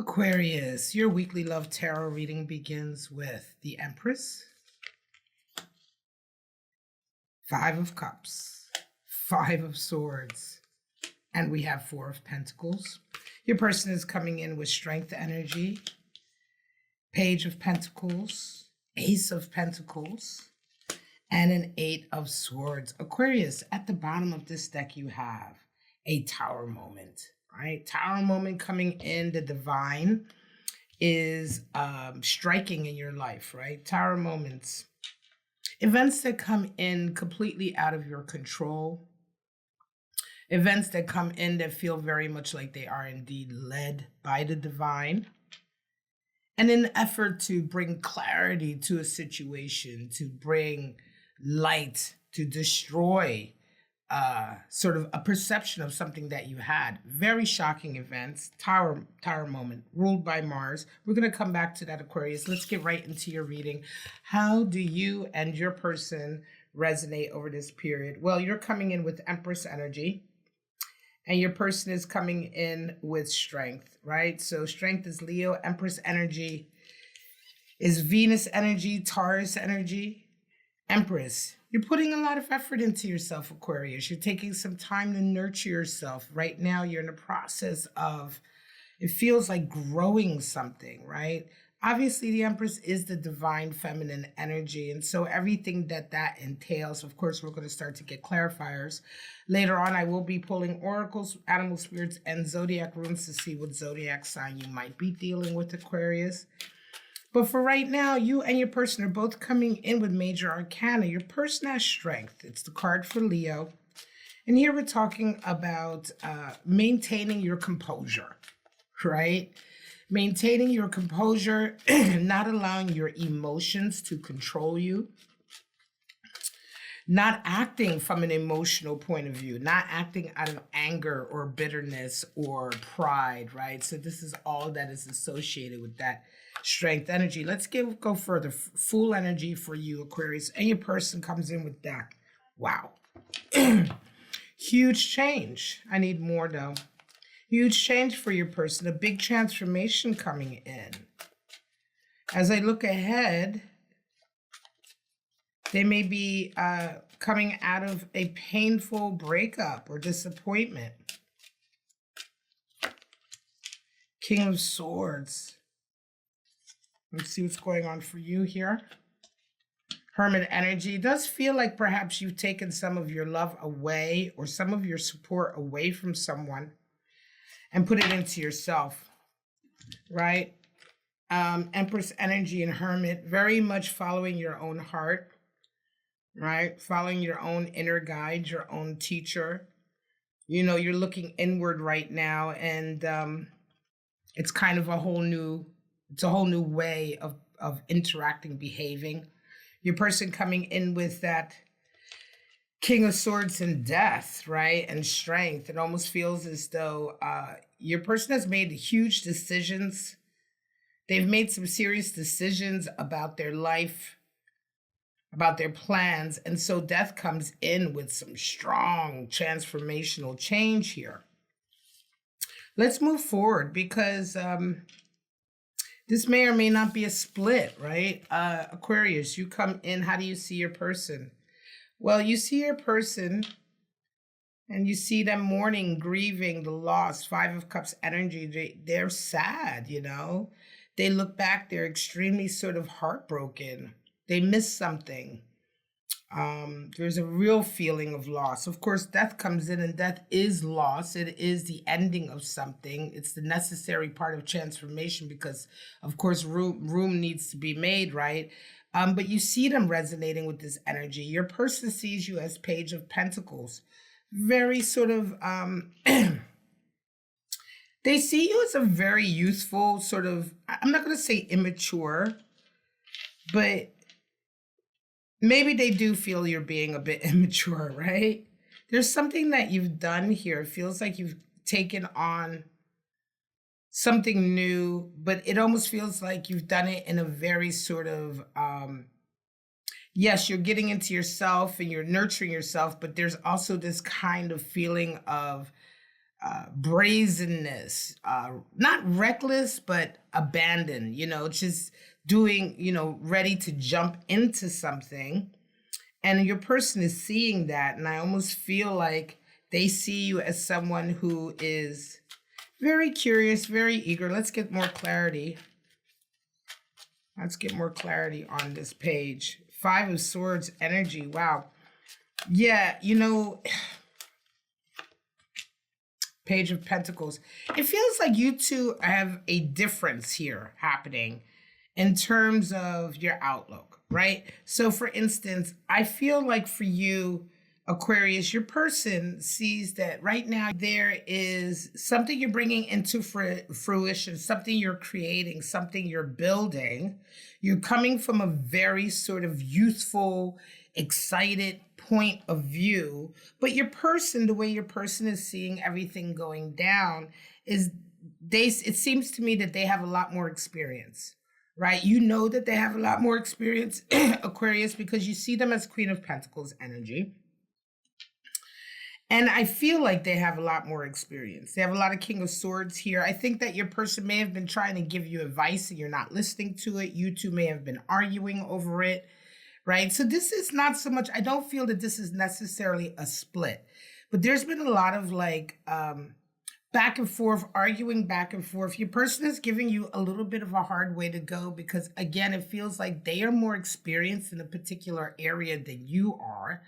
Aquarius, your weekly love tarot reading begins with the Empress, Five of Cups, Five of Swords, and we have Four of Pentacles. Your person is coming in with strength energy, Page of Pentacles, Ace of Pentacles, and an Eight of Swords. Aquarius, at the bottom of this deck, you have a Tower moment, right? Tower moment coming in. The divine is striking in your life, right? Tower moments, events that come in completely out of your control, events that come in that feel very much like they are indeed led by the divine, and in the effort to bring clarity to a situation, to bring light, to destroy sort of a perception of something that you had. Very shocking events. Tower moment, ruled by Mars. We're going to come back to that, Aquarius. Let's get right into your reading. How do you and your person resonate over this period? Well, you're coming in with Empress energy, and your person is coming in with strength, right? So strength is Leo. Empress energy is Venus energy, Taurus energy. Empress, you're putting a lot of effort into yourself, Aquarius. You're taking some time to nurture yourself. Right now, you're in the process of, it feels like growing something, right? Obviously, the Empress is the divine feminine energy. And so everything that entails, of course, we're going to start to get clarifiers. Later on, I will be pulling oracles, animal spirits, and zodiac runes to see what zodiac sign you might be dealing with, Aquarius. But for right now, you and your person are both coming in with major arcana. Your person has strength. It's the card for Leo. And here we're talking about maintaining your composure, right? Maintaining your composure, not allowing your emotions to control you, not acting from an emotional point of view, not acting out of anger or bitterness or pride, right? So this is all that is associated with that strength energy. Let's go further. Full energy for you, Aquarius, and your person comes in with that. Wow. Huge change. I need more though. Huge change for your person. A big transformation coming in. As I look ahead, they may be coming out of a painful breakup or disappointment. King of Swords. Let's see what's going on for you here. Hermit energy. It does feel like perhaps you've taken some of your love away or some of your support away from someone and put it into yourself, right? Empress energy and Hermit, very much following your own heart, right? Following your own inner guide, your own teacher. You know, you're looking inward right now, and it's kind of a whole new way of interacting, behaving. Your person coming in with that King of Swords and death, right? And strength. It almost feels as though your person has made huge decisions. They've made some serious decisions about their life, about their plans. And so death comes in with some strong transformational change here. Let's move forward because this may or may not be a split, right? Aquarius, you come in. How do you see your person? Well, you see your person and you see them mourning, grieving the loss. Five of Cups energy. They're sad, you know. They look back. They're extremely sort of heartbroken. They miss something. There's a real feeling of loss. Of course, death comes in, and death is loss. It is the ending of something. It's the necessary part of transformation because, of course, room needs to be made, right? But you see them resonating with this energy. Your person sees you as Page of Pentacles. Very sort of, they see you as a very youthful sort of, I'm not going to say immature, but maybe they do feel you're being a bit immature, right? There's something that you've done here. It feels like you've taken on something new, but it almost feels like you've done it in a very sort of, yes, you're getting into yourself and you're nurturing yourself, but there's also this kind of feeling of brazenness, not reckless, but abandoned, just doing, ready to jump into something. And your person is seeing that. And I almost feel like they see you as someone who is very curious, very eager. Let's get more clarity. Let's get more clarity on this page. 5 of Swords energy. Wow. Yeah, Page of Pentacles. It feels like you two have a difference here happening in terms of your outlook, right? So for instance, I feel like for you, Aquarius, your person sees that right now there is something you're bringing into fruition, something you're creating, something you're building. You're coming from a very sort of youthful, excited point of view, but your person, the way your person is seeing everything going down is it seems to me that they have a lot more experience, right? You know that they have a lot more experience, Aquarius, because you see them as Queen of Pentacles energy. And I feel like they have a lot more experience. They have a lot of King of Swords here. I think that your person may have been trying to give you advice and you're not listening to it. You two may have been arguing over it, right? So this is not so much, I don't feel that this is necessarily a split, but there's been a lot of like back and forth, arguing back and forth. Your person is giving you a little bit of a hard way to go because again, it feels like they are more experienced in a particular area than you are.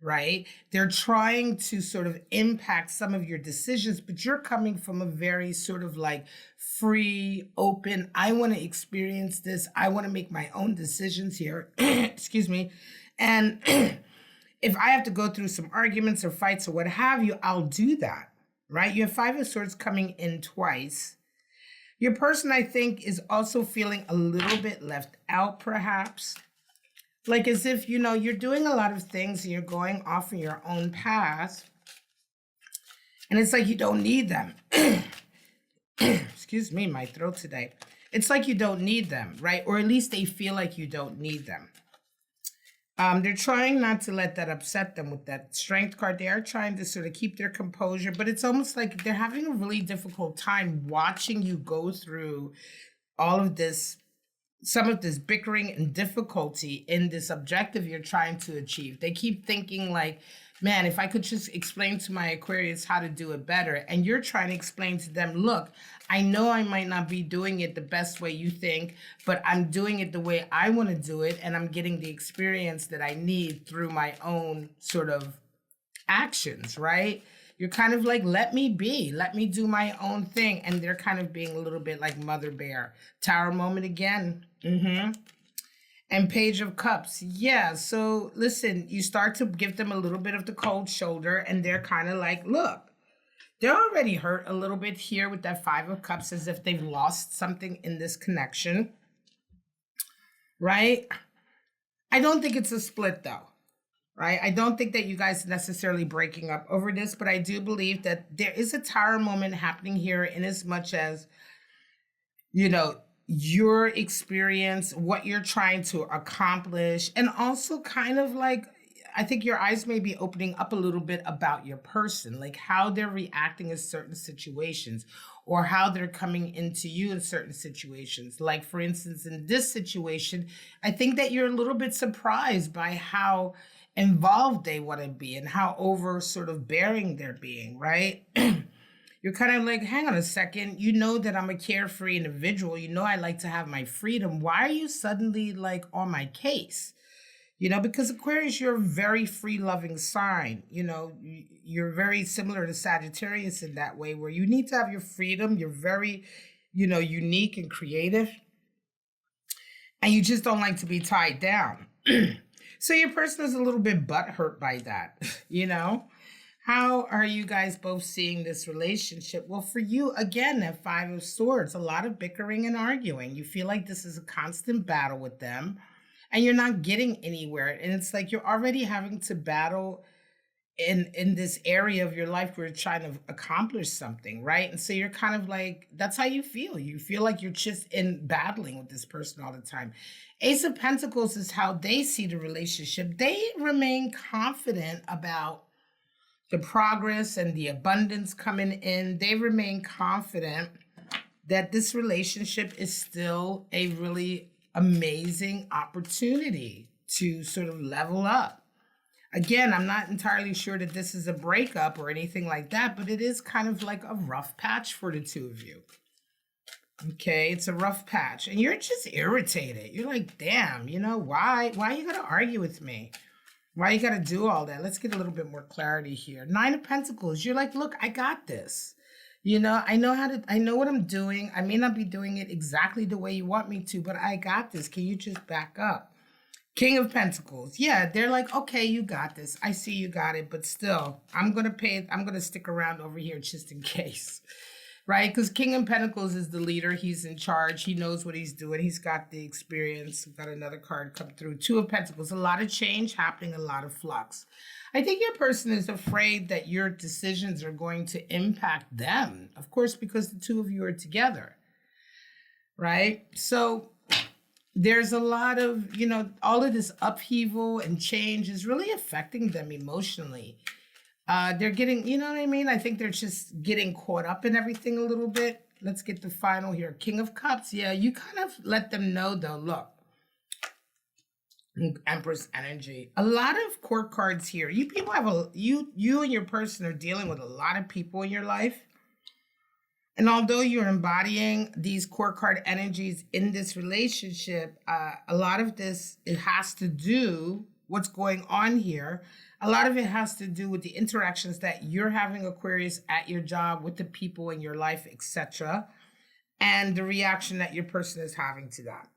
Right? They're trying to sort of impact some of your decisions, but you're coming from a very sort of like free, open, I want to experience this. I want to make my own decisions here. Excuse me. And if I have to go through some arguments or fights or what have you, I'll do that. Right? You have 5 of Swords coming in twice. Your person, I think, is also feeling a little bit left out, perhaps. Like as if, you're doing a lot of things and you're going off in your own path. And it's like you don't need them. Excuse me, my throat today. It's like you don't need them, right? Or at least they feel like you don't need them. They're trying not to let that upset them with that Strength card. They are trying to sort of keep their composure, but it's almost like they're having a really difficult time watching you go through all of this, some of this bickering and difficulty in this objective you're trying to achieve. They keep thinking like, man, if I could just explain to my Aquarius how to do it better. And you're trying to explain to them, look, I know I might not be doing it the best way you think, but I'm doing it the way I want to do it. And I'm getting the experience that I need through my own sort of actions, right? You're kind of like, let me do my own thing. And they're kind of being a little bit like Mother Bear. Tower moment again. And Page of Cups. Yeah, so listen, you start to give them a little bit of the cold shoulder and they're kind of like, look, they're already hurt a little bit here with that 5 of Cups as if they've lost something in this connection, right? I don't think it's a split though. Right? I don't think that you guys are necessarily breaking up over this, but I do believe that there is a tower moment happening here in as much as, your experience, what you're trying to accomplish, and also kind of like, I think your eyes may be opening up a little bit about your person, like how they're reacting in certain situations or how they're coming into you in certain situations. Like, for instance, in this situation, I think that you're a little bit surprised by how involved they want to be and how over sort of bearing they're being, right? You're kind of like, hang on a second, you know that I'm a carefree individual, I like to have my freedom. Why are you suddenly like on my case? Because Aquarius, you're a very free loving sign. You're very similar to Sagittarius in that way, where you need to have your freedom. You're very, unique and creative, and you just don't like to be tied down. So your person is a little bit butthurt by that, How are you guys both seeing this relationship? Well, for you, again, that 5 of Swords, a lot of bickering and arguing. You feel like this is a constant battle with them and you're not getting anywhere. And it's like you're already having to battle in this area of your life where you're trying to accomplish something, right? And so you're kind of like, that's how you feel. You feel like you're just in battling with this person all the time. Ace of Pentacles is how they see the relationship. They remain confident about the progress and the abundance coming in. They remain confident that this relationship is still a really amazing opportunity to sort of level up. Again, I'm not entirely sure that this is a breakup or anything like that, but it is kind of like a rough patch for the two of you. Okay, it's a rough patch. And you're just irritated. You're like, damn, why you gotta argue with me? Why you gotta do all that? Let's get a little bit more clarity here. 9 of Pentacles. You're like, look, I got this. I know what I'm doing. I may not be doing it exactly the way you want me to, but I got this. Can you just back up? King of Pentacles. Yeah, they're like, okay, you got this. I see you got it, but still, I'm going to stick around over here just in case, right? Because King of Pentacles is the leader. He's in charge. He knows what he's doing. He's got the experience. We've got another card come through. 2 of Pentacles. A lot of change happening, a lot of flux. I think your person is afraid that your decisions are going to impact them. Of course, because the two of you are together, right? So there's a lot of, all of this upheaval and change is really affecting them emotionally. They're getting, you know what I mean? I think they're just getting caught up in everything a little bit. Let's get the final here. King of Cups. Yeah, you kind of let them know, though, look. Empress energy. A lot of court cards here. You people have you and your person are dealing with a lot of people in your life. And although you're embodying these court card energies in this relationship, a lot of this, it has to do, what's going on here, a lot of it has to do with the interactions that you're having, Aquarius, at your job, with the people in your life, etc., and the reaction that your person is having to that.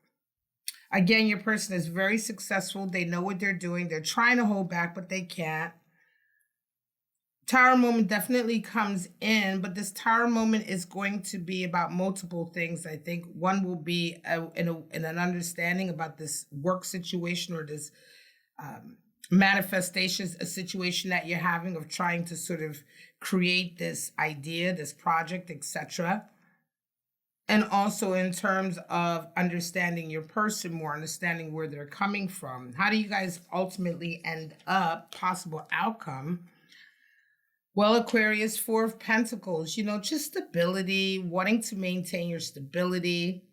Again, your person is very successful. They know what they're doing. They're trying to hold back, but they can't. Tower moment definitely comes in, but this Tower moment is going to be about multiple things. I think one will be in an understanding about this work situation or this manifestations, a situation that you're having of trying to sort of create this idea, this project, etc. And also in terms of understanding your person more, understanding where they're coming from. How do you guys ultimately end up, possible outcome? Well, Aquarius, 4 of Pentacles, just stability, wanting to maintain your stability,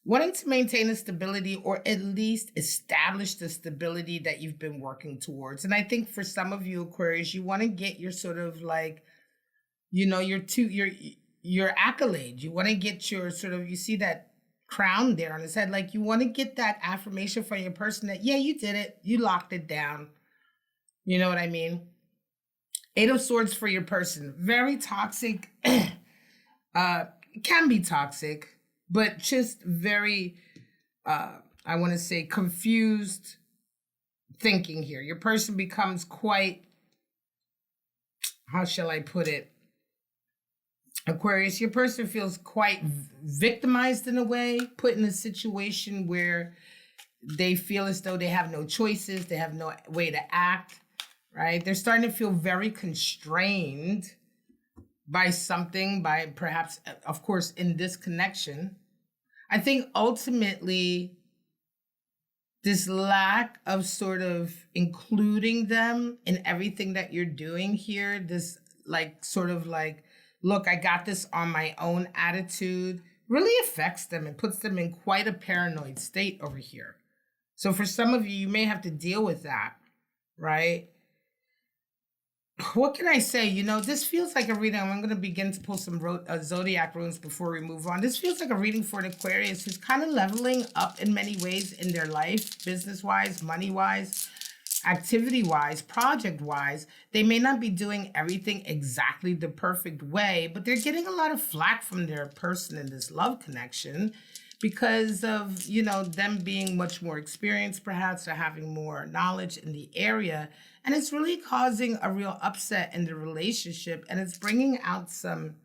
wanting to maintain the stability or at least establish the stability that you've been working towards. And I think for some of you, Aquarius, you want to get your sort of like, your accolade. You want to get your sort of, you see that crown there on his head, like you want to get that affirmation from your person that, yeah, you did it. You locked it down. You know what I mean? 8 of Swords for your person. Very toxic. Can be toxic, but just very, I want to say, confused thinking here. Your person becomes quite, how shall I put it? Aquarius, your person feels quite victimized in a way, put in a situation where they feel as though they have no choices, they have no way to act, right? They're starting to feel very constrained by something, by perhaps, of course, in this connection. I think ultimately this lack of sort of including them in everything that you're doing here, this like sort of like, look, I got this on my own attitude, really affects them and puts them in quite a paranoid state over here. So for some of you, you may have to deal with that, right? What can I say? This feels like a reading. I'm going to begin to pull some Zodiac runes before we move on. This feels like a reading for an Aquarius who's kind of leveling up in many ways in their life, business-wise, money-wise, activity-wise, project-wise. They may not be doing everything exactly the perfect way, but they're getting a lot of flack from their person in this love connection because of, them being much more experienced, perhaps, or having more knowledge in the area. And it's really causing a real upset in the relationship, and it's bringing out some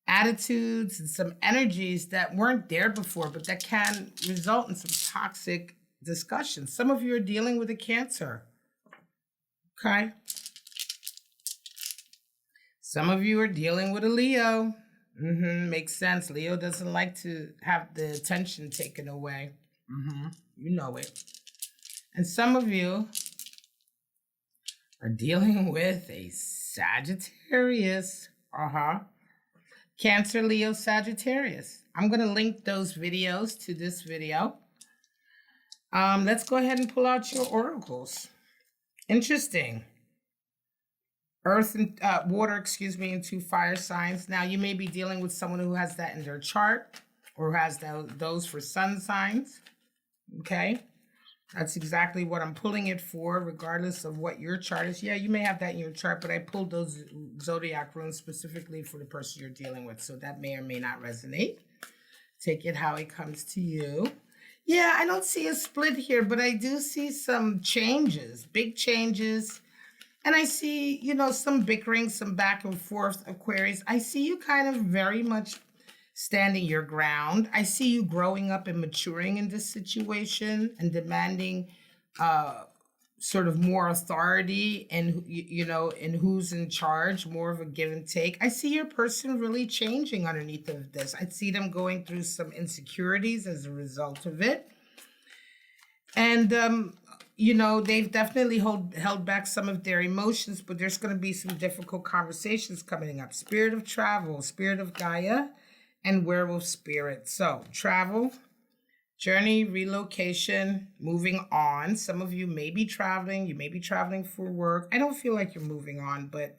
attitudes and some energies that weren't there before, but that can result in some toxic discussions. Some of you are dealing with a Cancer, okay? Some of you are dealing with a Leo. Makes sense. Leo doesn't like to have the attention taken away. You know it. And some of you are dealing with a Sagittarius. Cancer, Leo, Sagittarius. I'm going to link those videos to this video. Let's go ahead and pull out your oracles. Interesting. Earth and water, and 2 fire signs. Now, you may be dealing with someone who has that in their chart or has those for sun signs. Okay. That's exactly what I'm pulling it for, regardless of what your chart is. Yeah, you may have that in your chart, but I pulled those zodiac runes specifically for the person you're dealing with, so that may or may not resonate. Take it how it comes to you. Yeah, I don't see a split here, but I do see some changes, big changes. And I see, some bickering, some back and forth, Aquarius. I see you kind of very much standing your ground. I see you growing up and maturing in this situation and demanding sort of more authority and, and who's in charge, more of a give and take. I see your person really changing underneath of this. I see them going through some insecurities as a result of it. And, they've definitely held back some of their emotions, but there's going to be some difficult conversations coming up. Spirit of travel, spirit of Gaia, and werewolf spirit. So travel, journey, relocation, moving on. Some of you may be traveling. You may be traveling for work. I don't feel like you're moving on, but,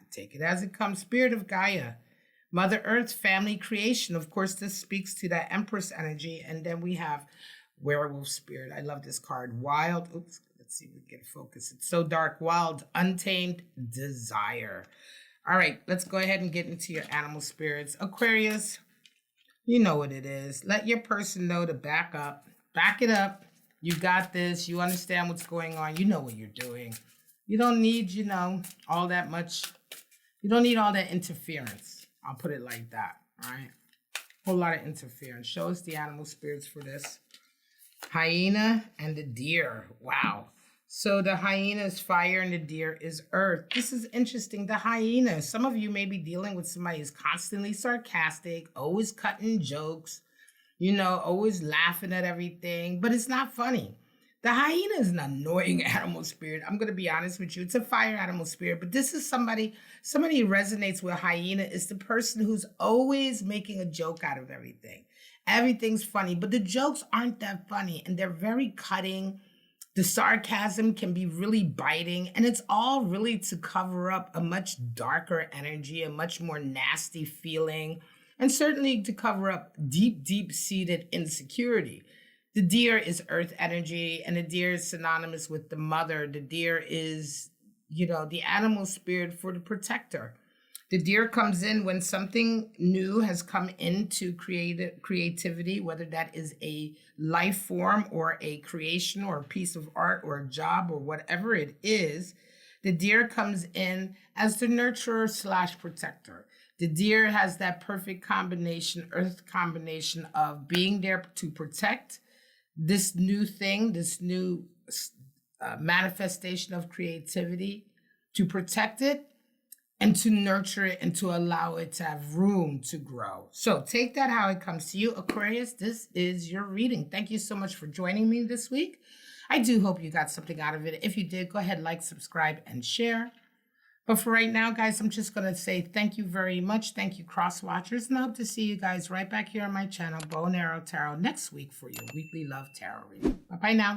take it as it comes. Spirit of Gaia, Mother Earth, family, creation. Of course, this speaks to that Empress energy. And then we have werewolf spirit. I love this card. Wild. Oops. Let's see if we can focus. It's so dark. Wild, untamed desire. All right, let's go ahead and get into your animal spirits. Aquarius, you know what it is. Let your person know to back up. Back it up. You got this. You understand what's going on. You know what you're doing. You don't need, all that much. You don't need all that interference. I'll put it like that, all right? Whole lot of interference. Show us the animal spirits for this. Hyena and the deer. Wow. So the hyena is fire and the deer is earth. This is interesting. The hyena, some of you may be dealing with somebody who's constantly sarcastic, always cutting jokes, always laughing at everything, but it's not funny. The hyena is an annoying animal spirit. I'm going to be honest with you. It's a fire animal spirit, but this is somebody who resonates with hyena is the person who's always making a joke out of everything. Everything's funny, but the jokes aren't that funny and they're very cutting. The sarcasm can be really biting, and it's all really to cover up a much darker energy, a much more nasty feeling, and certainly to cover up deep, deep-seated insecurity. The deer is earth energy, and the deer is synonymous with the mother. The deer is, the animal spirit for the protector. The deer comes in when something new has come into creativity, whether that is a life form or a creation or a piece of art or a job or whatever it is. The deer comes in as the nurturer / protector. The deer has that perfect combination, earth combination of being there to protect this new thing, this new manifestation of creativity, to protect it, and to nurture it and to allow it to have room to grow. So take that how it comes to you, Aquarius. This is your reading. Thank you so much for joining me this week. I do hope you got something out of it. If you did, go ahead, like, subscribe, and share. But for right now, guys, I'm just going to say thank you very much. Thank you, cross watchers. And I hope to see you guys right back here on my channel, Bow and Arrow Tarot, next week for your weekly love tarot reading. Bye-bye now.